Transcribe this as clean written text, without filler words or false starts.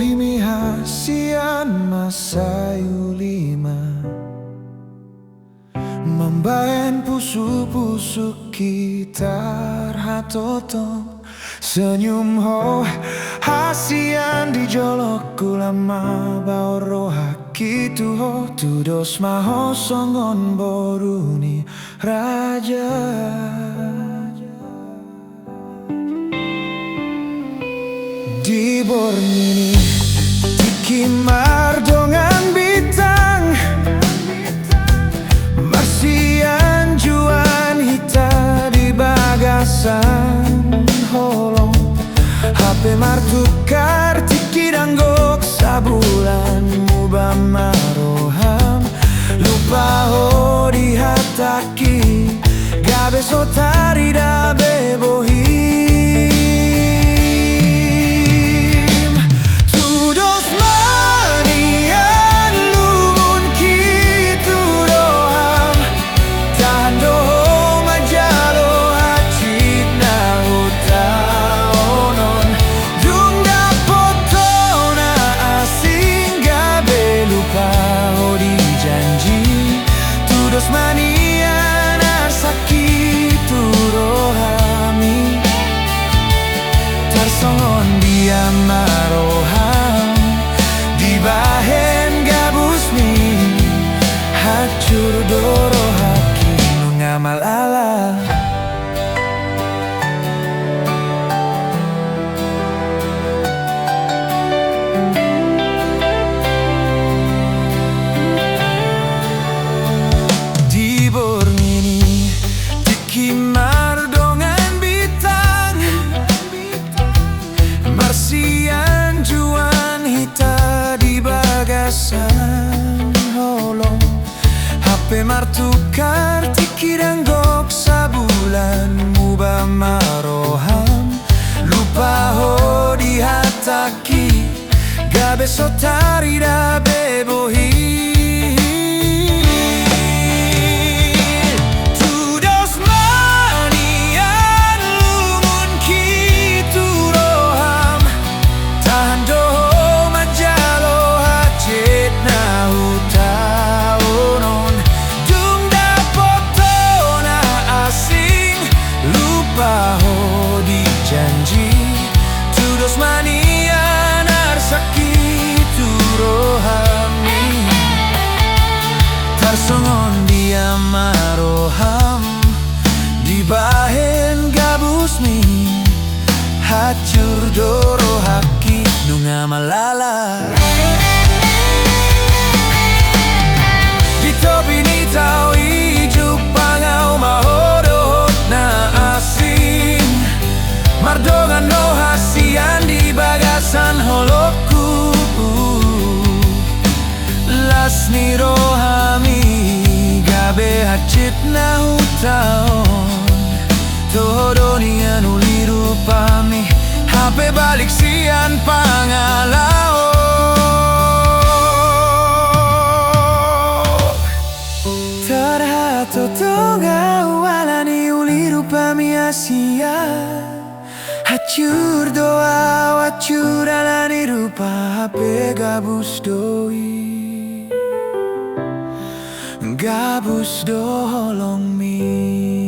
bohimi hasian masayu lima Membaen pusu-pusu kitar hatotong Senyum ho hasian di jolok kulama baoro hakitu ho Tudos maho songon boruni raja Di bornini tiki mardongan bintang Marsian juan hita di bagasan holong HP martukar tiki danggok sabulan mubah maroham Lupa ho di hataki gabe sotari da bebohi Songon dia maroham di bahen gabusmi hacur doro haki ngamal ala di borngini tiki mardongan bintang Marsian juan hita di bagasan holong HP martukar tiki danggok sabulan mubah maroham Lupa ho di hataki gabe sotari da bebohi janji tudos mania narsaki rohami tarsongon dia maroham di bahen gabusmi hacur doro haki nunga malala di topi ni tau ijuk pangau mahodot na asing Mardongan no hasian di bagasan holokku Las ni rohami gabe hacit na hutaon Tohodoni anu liru pami HP balik sian pangalao Terhato toga walani uliru pami asia Hacur doa wacur alani rupa HP gabus doi Gabus dolong mi